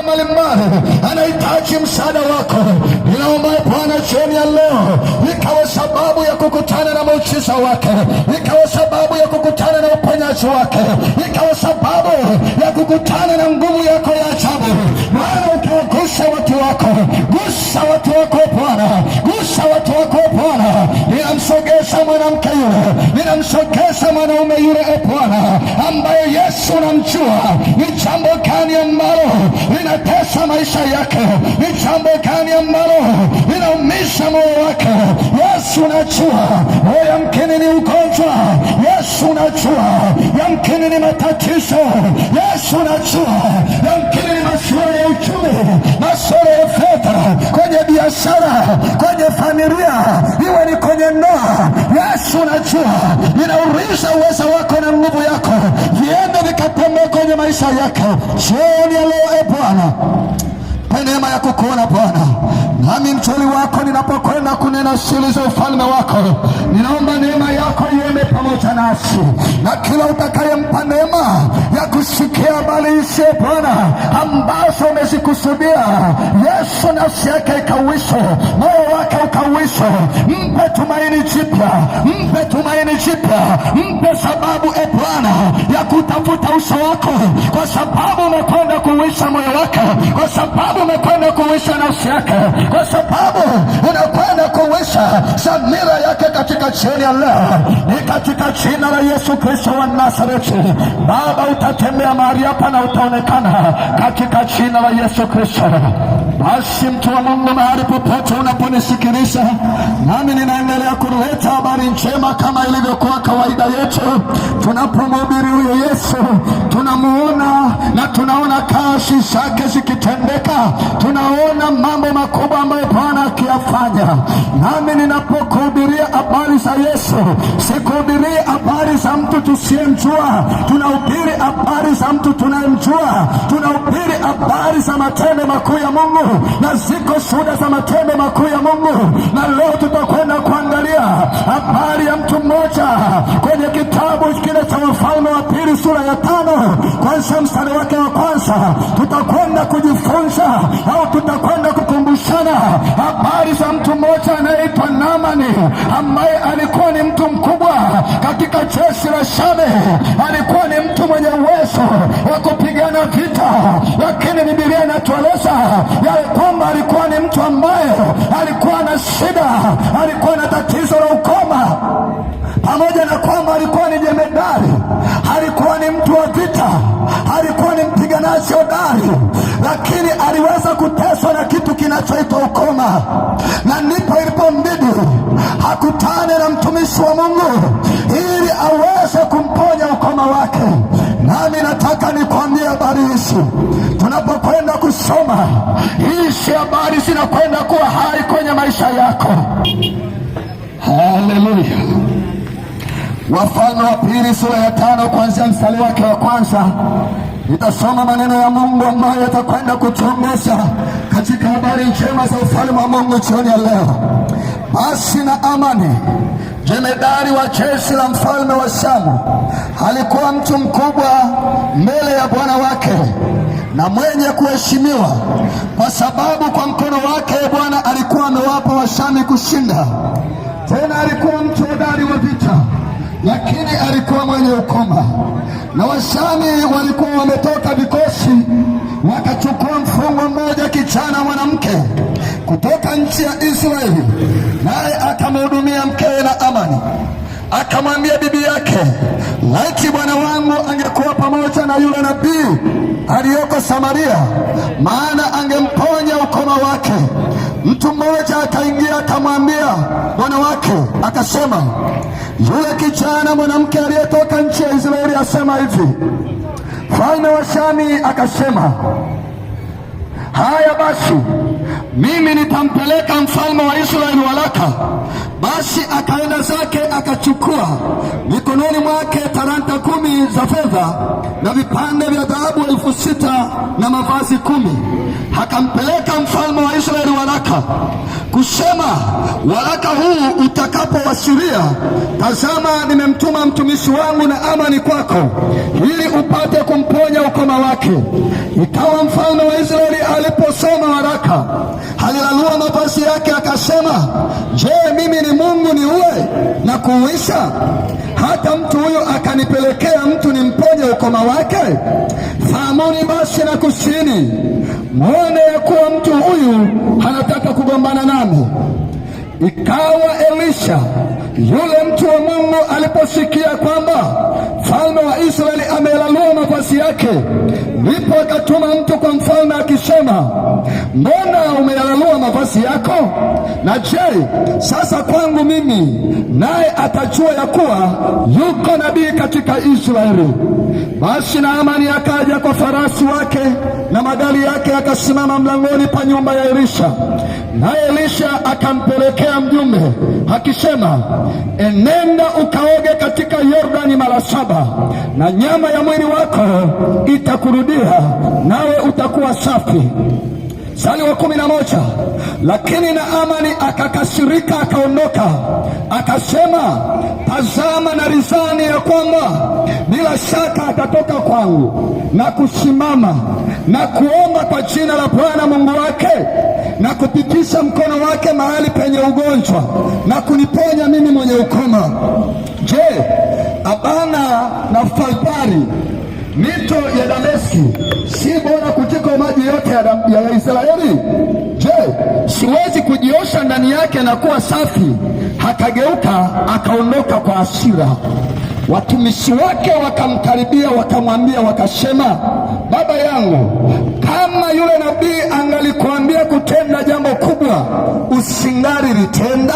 mbalimbali, anahitaji msaada wako. Ninaomba Bwana jioni ya leo ikawa sababu ya kukutana na muujiza wake, ikawa sababu ya kukutana na uponyaji wake, ikawa sababu ya kukutana na nguvu yako ya ajabu. Bwana, ukawagusa watu wako, gusa watu wako Bwana, gusa watu wako Bwana. Ninamsogeza mwanamke yule, ninamsogeza mwanaume yule Bwana, ambaye Yesu namjua. Ni jambo gani ambalo linatesa maisha yake? Ni jambo gani ambalo linaumisha moyo wake? Yesu najua. Yamkini ni ugonjwa, Yesu najua. Yamkini ni matatizo, Yesu najua. Yamkini ni masuala ya uchumi, masuala ya fedha, kwenye biashara, kwenye familia, iwe ni kwenye ndoa. Yesu najua. Ninauliza uwezo wako na nguvu yako viende vikatembea kwenye maisha yake jioni ya leo. Bwana, kwa neema ya kukuona Bwana, nami mtoli wako ninapokwenda kunena siri za ufalme wako, ninaomba neema yako iende pamoja nasi, na kila utakayempa neema ya kusikia habari hizi Bwana ambazo umezikusudia, Yesu nafsi yake ikawishe, moyo wake ukawishe. Mpe tumaini jipya, mpe tumaini jipya, mpe sababu Bwana ya kutafuta uso wako, kwa sababu umekwenda kuwisha moyo wake, kwa sababu umekwenda kuwisha nafsi yake, kwa sababu unakwenda kuwisha dhamira yake katika jioni ya leo. Ni katika jina la Yesu Kristo wa Nazareti. Baba, utatembea mahali hapa na utaonekana katika jina la Yesu Kristo. Basi mtu wa Mungu, mahali popote unaponisikiliza, nami ninaendelea kuleta habari njema kama ilivyokuwa kawaida yetu. Tunapomhubiri huyo Yesu, tunamuona na tunaona kazi zake zikitendeka, tunaona mambo makubwa ambayo Bwana akiyafanya. Nami ninapokuhubiria habari za Yesu, sikuhubiria habari za mtu tusiyemjua, tunahubiri habari za mtu tunayemjua. Tunahubiri habari za matendo makuu ya Mungu, na ziko shuhuda za matendo makuu ya Mungu. Na leo tutakwenda kuangalia habari ya mtu mmoja kwenye kitabu kile cha Wafalme wa Pili sura ya 5 kwanza mstari wake wa kwanza. Tutakwenda kujifunza au tutakwenda kukumbushana habari za mtu mmoja anayeitwa Naamani, ambaye alikuwa ni mtu mkubwa katika jeshi la Shamu. Alikuwa ni mtu mwenye uwezo wa kupigana vita, lakini Biblia inatueleza ya kwamba alikuwa ni mtu ambaye alikuwa na shida, alikuwa na tatizo la ukoma. Pamoja na kwamba alikuwa ni jemedari, alikuwa ni mtu wa vita, alikuwa ni mpiganaji hodari, lakini aliweza kuteswa na kitu kinachoitwa ukoma. Na ndipo ilipombidi hakutane na mtumishi wa Mungu ili aweze kumponya ukoma wake. Nami nataka nikwambie habari hizi tunapokwenda kusoma hizi habari, zinakwenda kuwa hai kwenye maisha yako. Haleluya. Wafalme wa Pili sura ya 5 kuanzia mstari wake wa kwanza. Nitasoma maneno ya Mungu ambayo yatakwenda kutuongoza katika habari njema za ufalme wa Mungu jioni ya leo. Basi Naamani, jemedari wa jeshi la mfalme wa Shamu, alikuwa mtu mkubwa mbele ya bwana wake na mwenye kuheshimiwa, kwa sababu kwa mkono wake Bwana alikuwa amewapa Washami kushinda. Tena alikuwa mtu hodari wa vita, lakini alikuwa mwenye ukoma. Na Washami walikuwa wametoka vikosi, wakachukua mfungwa mmoja, kijana mwanamke kutoka nchi ya Israeli, naye akamhudumia mkewe Naamani. Akamwambia bibi yake, laiti bwana wangu angekuwa pamoja na yule nabii aliyoko Samaria, maana angemponya ukoma wake. Mtu mmoja akaingia akamwambia bwana wake, akasema, yule kijana mwanamke aliyetoka nchi ya Israeli asema hivi. Mfalme wa Shamu akasema, haya basi, mimi nitampeleka mfalme wa Israeli waraka. Basi akaenda zake, akachukua mikononi mwake talanta 10 za fedha na vipande vya dhahabu 6,000 na mavazi 10. Akampeleka mfalme wa Israeli waraka kusema, waraka huu utakapowasilia, tazama, nimemtuma mtumishi wangu Naamani kwako ili upate kumponya ukoma wake. Ikawa mfalme wa Israeli haraka, alilalua mavazi yake akasema, je, mimi ni Mungu niue na kuuisha? Hata mtu huyo akanipelekea mtu nimponye ukoma wake? Fahamuni basi na kusini, mwone ya kuwa mtu huyu anataka kugombana nami. Ikawa Elisha yule mtu wa Mungu aliposikia kwamba mfalme wa Israeli amelalua mavazi yake, ndipo akatuma mtu kwa mfalme akisema, mbona umeyalalua mavazi yako? Na je, sasa kwangu mimi, naye atajua ya kuwa yuko nabii katika Israeli? Basi Naamani akaja kwa farasi wake na magari yake, akasimama mlangoni pa nyumba ya Elisha. Naye Elisha akampelekea mjumbe akisema, enenda ukaoge katika Yordani mara 7, na nyama ya mwili wako itakurudia, nawe utakuwa safi. Mstari wa 11, lakini Naamani akakasirika akaondoka, akasema, tazama narizani ya kwamba bila shaka atatoka kwangu na kusimama na kuomba kwa jina la Bwana Mungu wake na kupitisha mkono wake mahali penye ugonjwa na kuniponya mimi mwenye ukoma. Je, Abana na Farpari, mito ya Dameski, si bora kuliko maji yote ya Israeli? Je, siwezi kujiosha ndani yake na kuwa safi? Akageuka akaondoka kwa hasira. Watumishi wake wakamkaribia wakamwambia, wakasema, baba yangu, kama yule nabii angalikuambia kutenda jambo kubwa, usingali litenda?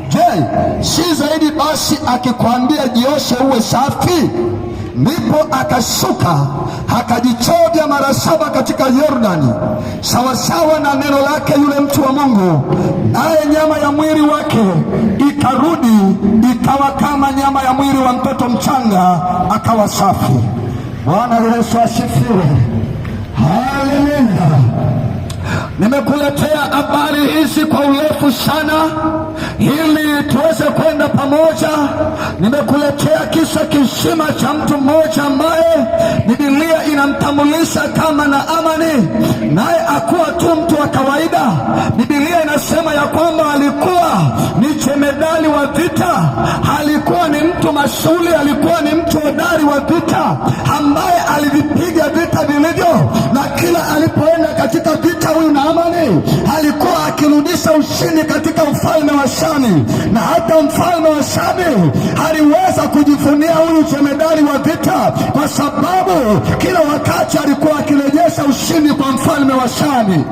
Je, si zaidi basi akikwambia jioshe uwe safi? Ndipo akashuka akajichovya mara 7 katika Yordani, sawasawa na neno lake yule mtu wa Mungu, naye nyama ya mwili wake ikarudi ikawa kama nyama ya mwili wa mtoto mchanga, akawa safi. Bwana Yesu asifiwe. Haleluya. Nimekuletea habari hizi kwa urefu sana ili tuweze kwenda pamoja. Nimekuletea kisa kizima cha mtu mmoja ambaye Biblia inamtambulisha kama Naamani, naye akuwa tu mtu wa kawaida. Biblia inasema ya kwamba alikuwa ni jemedali wa vita, alikuwa ni mtu mashuhuri, alikuwa ni mtu hodari wa vita ambaye alivipiga vita vilivyo, na kila alipoenda katika vita huyu Naamani alikuwa akirudisha ushindi katika ufalme wa Shami, na hata mfalme wa Shami aliweza kujivunia huyu jemedari wa vita, kwa sababu kila wakati alikuwa akirejesha ushindi kwa mfalme wa Shami.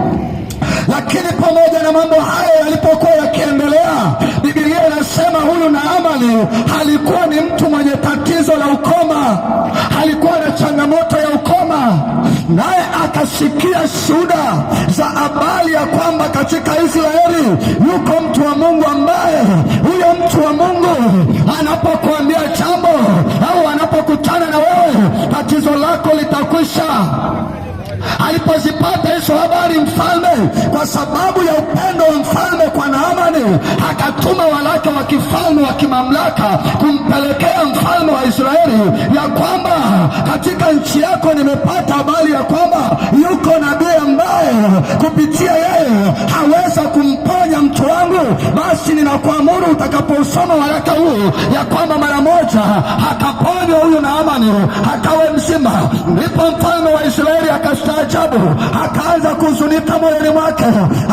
Lakini pamoja na mambo hayo yalipokuwa yakiendelea, Biblia inasema huyu Naamani alikuwa ni mtu mwenye tatizo la ukoma, alikuwa na changamoto ya ukoma, naye akasikia shuhuda za habari ya kwamba katika Israeli yuko mtu wa Mungu ambaye huyo mtu wa Mungu anapokuambia jambo au anapokutana na wewe, tatizo lako litakwisha. Alipozipata hizo habari, mfalme kwa sababu ya upendo wa mfalme kwa Naamani akatuma walaka wa kifalme wa kimamlaka kumpelekea mfalme wa Israeli ya kwamba katika nchi yako nimepata habari ya kwamba yuko nabii ambaye kupitia yeye haweza kumponya mtu wangu. Basi ninakuamuru utakaposoma walaka huu ya kwamba mara moja akaponywa huyu Naamani akawe mzima. Ndipo mfalme wa Israeli akastaajabu, akaanza kuhuzunika moyoni mwake.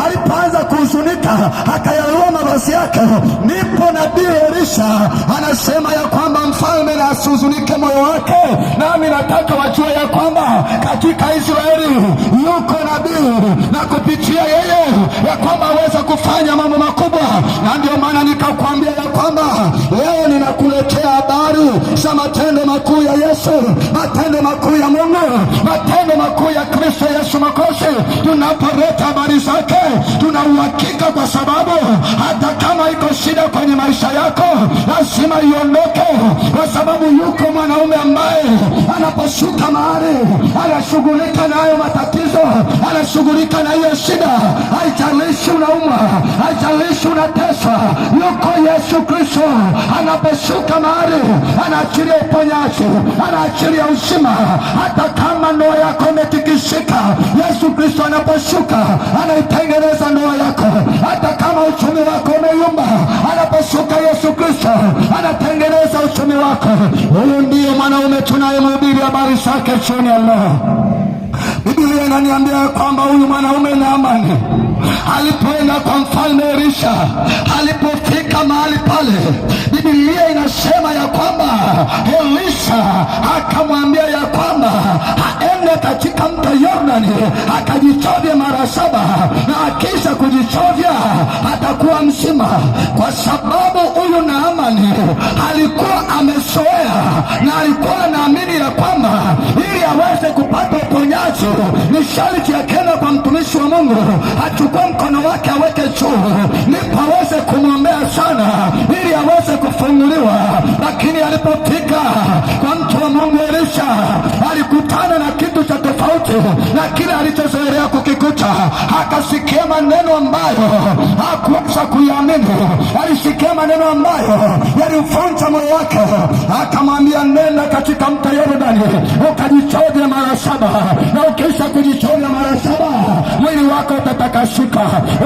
Alipoanza kuhuzunika akayalua mavazi yake. Ndipo nabii Elisha anasema ya kwamba mfalme na asihuzunike moyo wake, nami nataka wajue ya kwamba katika Israeli yuko nabii, na kupitia yeye ya kwamba aweza kufanya mambo makubwa. Na ndio maana nikakwambia ya kwamba leo ninakuletea habari za matendo makuu ya Yesu, matendo makuu ya Mungu, matendo makuu ya Kristo Yesu Mwokozi. Tunapoleta habari zake tuna uhakika, kwa sababu hata kama iko shida kwenye maisha yako lazima iondoke, kwa sababu yuko mwanaume ambaye anaposhuka mahali anashughulika na hayo matatizo, anashughulika na hiyo shida. Haijalishi unaumwa, haijalishi unateswa, yuko Yesu Kristo. Anaposhuka mahali anaachilia uponyaji, anaachilia uzima. Hata kama ndoa yako imetikisika, Yesu Kristo anaposhuka anaitengeneza ndoa yako. Hata kama uchumi wako umeyumba, anaposhuka Yesu Kristo anatengeneza uchumi wako. Huyu ndiye mwanaume tunayemhubiri habari zake chini ya leo. Biblia inaniambia kwamba huyu mwanaume Naamani alipoenda kwa mfalme Elisha, alipofika mahali pale, Biblia inasema ya kwamba Elisha akamwambia ya kwamba aende katika mto Yordani akajichovye mara 7, na akisha kujichovya atakuwa mzima. Kwa sababu huyu Naamani alikuwa amezoea na alikuwa anaamini ya kwamba ili aweze kupata uponyaji ni sharti akenda kwa mtumishi wa Mungu achukue mkono wake aweke juu, ndipo aweze kumwombea sana ili aweze kufunguliwa. Lakini alipofika kwa mtu wa Mungu Elisha, alikutana na kitu cha tofauti na kile alichozoea kukikuta. Akasikia maneno ambayo hakuweza kuyaamini. Alisikia maneno ambayo yalimvunja moyo wake. Akamwambia, nenda katika mto Yordani ukajichovye mara 7, na ukisha kujichovya mara 7 mwili wako utatakasika,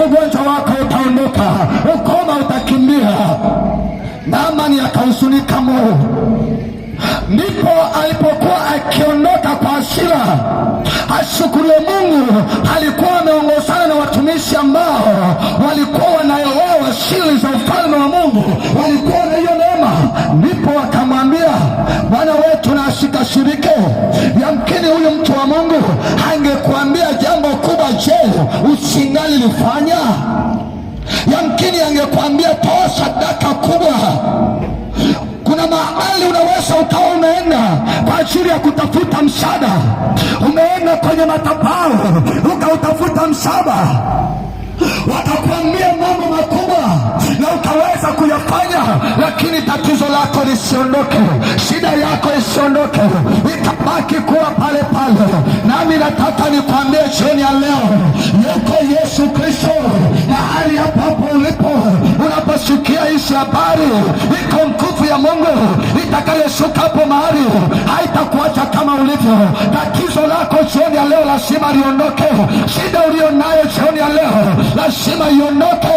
ugonjwa wako utaondoka, ukoma utakimbia. Naamani akahuzunika moyo. Ndipo alipokuwa akiondoka kwa hasira, ashukuriwe Mungu alikuwa ameongozana na watumishi ambao walikuwa wanaelewa siri za ufalme wa Mungu, walikuwa na hiyo neema. Ndipo akamwambia, Bwana wetu na ashikashirike, yamkini huyu mtu wa Mungu angekuambia jambo kubwa, je, usingali lifanya? Yamkini angekuambia toa sadaka kubwa. Kuna mahali unaweza ukawa umeenda kwa ajili ya kutafuta msaada, umeenda kwenye madhabahu ukautafuta msaada, watakuambia mambo makubwa na ukaweza kuyafanya, lakini tatizo lako lisiondoke, shida yako isiondoke, itabaki kuwa pale pale. Nami nataka nikwambie jioni ya leo, yuko Yesu Kristo mahali hapo ulipo. Unaposikia hizi habari, iko nguvu ya Mungu itakayoshuka hapo mahali, haitakuacha kama ulivyo. Tatizo lako jioni ya leo lazima liondoke. Shida ulio nayo jioni ya leo lazima iondoke,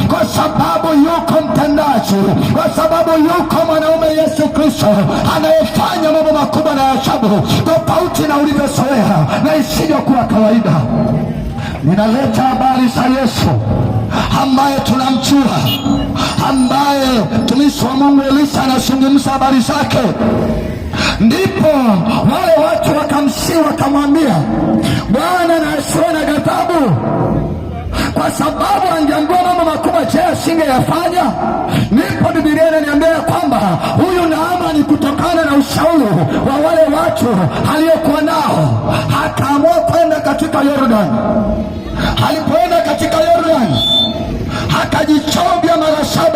kwa sababu yuko mtendaji, kwa sababu yuko mwanaume Yesu Kristo anayefanya mambo makubwa na ajabu, tofauti na ulivyozoea na isiyokuwa kawaida. Ninaleta habari za Yesu ambaye tunamjua, ambaye mtumishi wa Mungu Elisha anazungumza habari zake. Ndipo wale watu wakamsihi, wakamwambia, Bwana na asiwe na ghadhabu, kwa sababu angeambiwa mambo makubwa, je, asingeyafanya? Ndipo Biblia inaniambia kwamba huyu Naamani, kutokana na ushauri wa wale watu aliokuwa nao, akaamua kwenda katika Yordani. Alipoenda katika Yordani akajichovya mara 7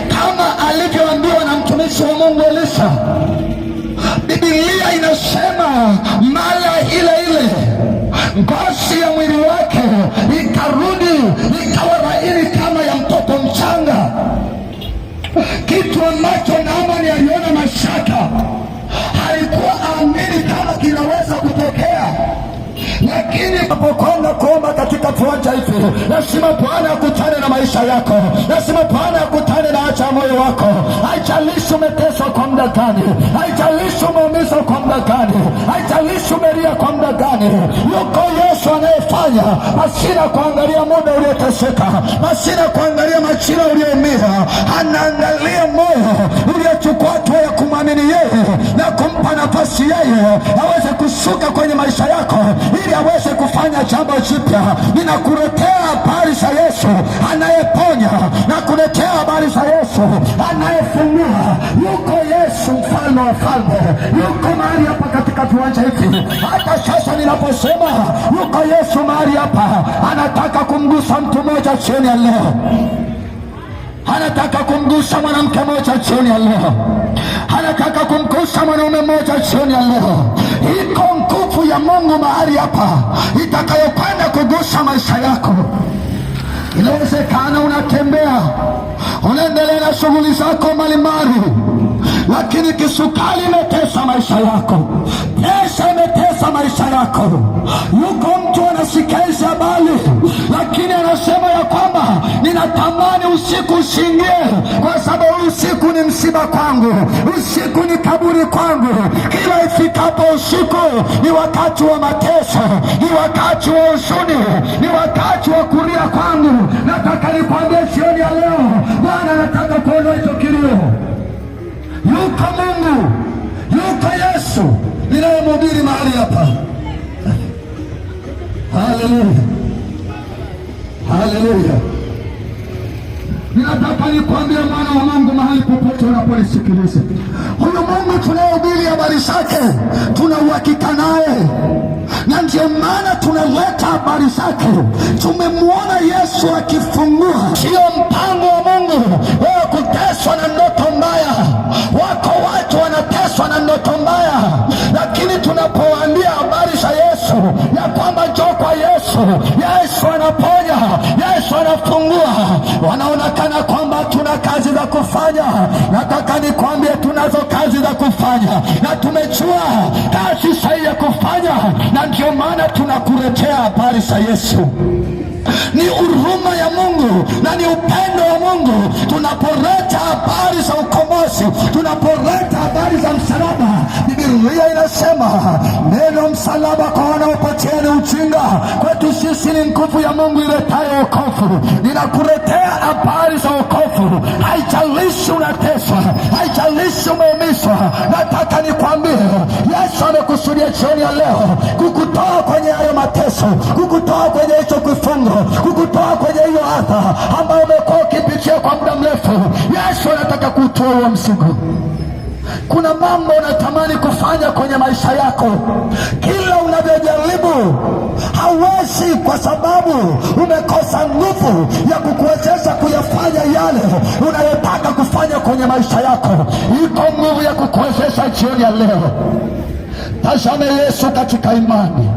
kama alivyoambiwa na mtumishi wa Mungu Elisha. Biblia inasema mara ile ile ngozi ya mwili wake ikarudi ikawa laini kama ya mtoto mchanga, kitu ambacho Naamani aliona mashaka, alikuwa aamini kama kinaweza kutokea. Lakini unapokwenda kuomba katika viwanja hivi, lazima Bwana akutane na maisha yako, lazima Bwana akutane na haja moyo wako. Haijalishi umeteswa kwa muda gani, haijalishi umeumizwa kwa muda gani, haijalishi umelia kwa muda gani, yuko Yesu anayefanya pasina kuangalia muda ulioteseka, pasina kuangalia majira ulioumia. Anaangalia moyo uliochukua hatua ya kumwamini yeye na kumpa nafasi yeye aweze kushuka kwenye maisha yako ili aweze kufanya jambo jipya. Ninakuletea habari za Yesu anayeponya, na kuletea habari za Yesu anayefungua. Yuko Yesu mfalme wa falme, yuko mahali hapa katika viwanja hivi. Hata sasa ninaposema yuko Yesu mahali hapa, anataka kumgusa mtu mmoja jioni ya leo. anataka kumgusa mwanamke mmoja jioni ya leo, anataka kumgusa mwanaume mmoja jioni ya leo. Iko nguvu ya Mungu mahali hapa itakayokwenda kugusa maisha yako. Inawezekana unatembea, unaendelea na shughuli zako mbalimbali, lakini kisukari imetesa maisha yako, presha imetesa maisha yako. Yuko mtu anasikia hizi habari, lakini anasema ya kwamba ninatamani usiku usiingie, kwa sababu usiku ni msiba kwangu, usiku ni kaburi kwangu. Kila ifikapo usiku ni wakati wa mateso, ni wakati wa huzuni, ni wakati wa kulia kwangu. Nataka nikwambie jioni ya leo, Bwana anataka kuondoa hicho kilio. Yuko Mungu, yuko Yesu ninayemhubiri mahali hapa. Haleluya, haleluya. Ninataka nikwambie mwana wa Mungu mahali popote unaponisikiliza, huyu Mungu tunayehubiri habari zake tuna uhakika naye, na ndio maana tunaleta habari zake. Tumemwona Yesu akifungua. Sio mpango wa Mungu wewe kuteswa na ndoto mbaya. Wako watu wanateswa na ndoto mbaya, lakini tunapowaambia habari za Yesu ya kwamba njoo kwa Yesu, Yesu anaponya, Yesu anafungua, wanaonekana kwamba tuna kazi za kufanya. Nataka nikwambie tunazo kazi za kufanya, na tumejua kazi sahihi ya kufanya, na ndio maana tunakuletea habari za Yesu. Ni huruma ya Mungu na ni upendo wa Mungu tunapoleta habari za ukombozi, tunapoleta habari za msalaba. Biblia inasema neno msalaba kwa wanaopotea ni ujinga, kwetu sisi ni nguvu ya Mungu iletayo wokovu. Ninakuletea habari za wokovu. Haijalishi unateswa, haijalishi umeumizwa, nataka nikwambie Yesu amekusudia jioni ya leo kukutoa kwenye hayo mateso, kukutoa kwenye hicho kifungo, kukutoa kwenye hiyo adha ambayo umekuwa ukipitia kwa muda mrefu. Yesu anataka kutoa huo mzigo. Kuna mambo unatamani kufanya kwenye maisha yako, kila unavyojaribu hauwezi, kwa sababu umekosa nguvu ya kukuwezesha kuyafanya yale unayotaka kufanya kwenye maisha yako. Iko nguvu ya kukuwezesha jioni ya leo. Tazame Yesu katika imani,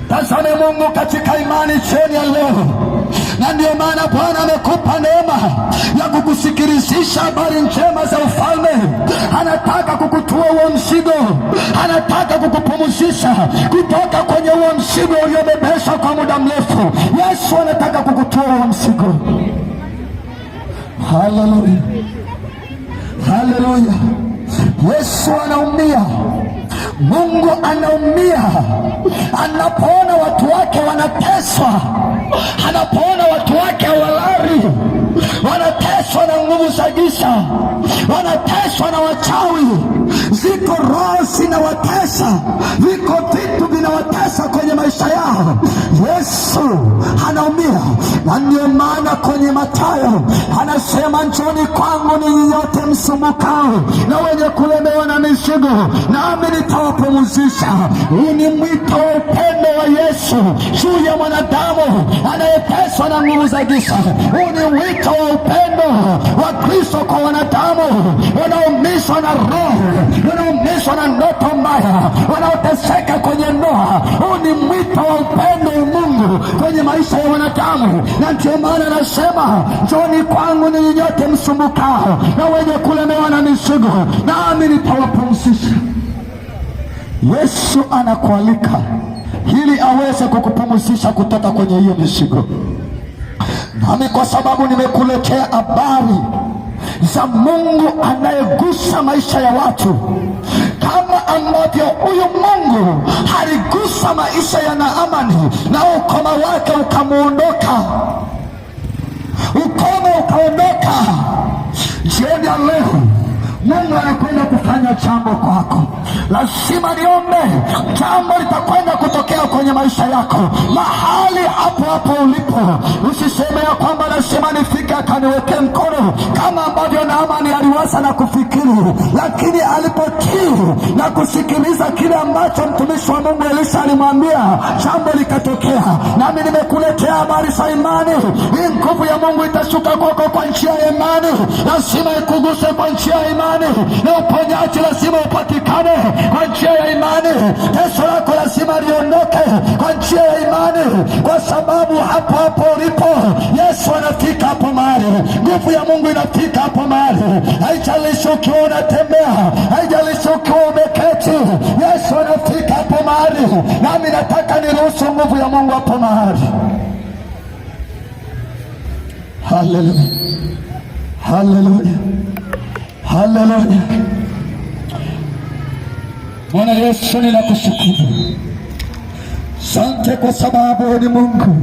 tazame Mungu katika imani jioni ya leo. Na ndio maana Bwana amekupa neema ya kukusikilizisha habari njema za ufalme. Anataka kukutoa huo mzigo, anataka kukupumzisha kutoka kwenye huo mzigo uliobebesha kwa muda mrefu. Yesu anataka kukutoa huo mzigo. Haleluya, haleluya. Yesu anaumia, Mungu anaumia anapoona watu wake wanateswa, anapoona watu wake hawalali, wanateswa na nguvu za giza, wanateswa na wachawi. Ziko roho zinawatesa, viko vitu vinawatesa kwenye maisha yao. Yesu anaumia, na ndio maana kwenye Mathayo anasema njoni kwangu ninyi nyote msumbukao na wenye kulemewa na mizigo, nami nitawapumzisha. Huu ni mwito wa upendo wa Yesu juu ya mwanadamu anayeteswa na nguvu za giza. Huu ni mwito wa upendo wa Kristo kwa wanadamu wanaumizwa na roho, wanaumizwa na ndoto mbaya, wanaoteseka kwenye ndoa. Huu ni mwito wa upendo wa Mungu kwenye maisha ya wanadamu, na ndio maana anasema njoni kwangu ninyi nyote msumbukao na wenye kulemewa na mizigo, nami nitawapumzisha. Yesu anakualika ili aweze kukupumzisha kutoka kwenye hiyo mizigo. Nami kwa sababu nimekuletea habari za Mungu anayegusa maisha ya watu, kama ambavyo huyu Mungu aligusa maisha ya Naamani na ukoma wake ukamuondoka, ukoma ukaondoka. Jioni ya leo Mungu anakwenda kufanya jambo kwako. Lazima niombe, jambo litakwenda kutokea kwenye maisha yako mahali hapo hapo ulipo. Usiseme ya kwamba lazima nifike akaniweke mkono, kama ambavyo Naamani aliwaza na kufikiri, lakini alipotii na kusikiliza kile ambacho mtumishi wa Mungu Elisha alimwambia, jambo likatokea. Nami nimekuletea habari za imani. Hii nguvu ya Mungu itashuka kwako kwa njia ya imani. Lazima ikuguse kwa njia ya imani, na uponyaji lazima upatikane kwa njia ya imani. Teso lako lazima liondoke kwa njia ya imani, kwa sababu hapo hapo ulipo Yesu anafika hapo mahali. Nguvu ya Mungu inafika hapo mahali. Haijalishi ukiwa unatembea, haijalishi ukiwa umeketi, Yesu anafika hapo mahali. Nami nataka niruhusu nguvu ya Mungu hapo mahali. Haleluya, haleluya, haleluya. Bwana Yesu, ninakushukuru. Asante kwa sababu ni Mungu.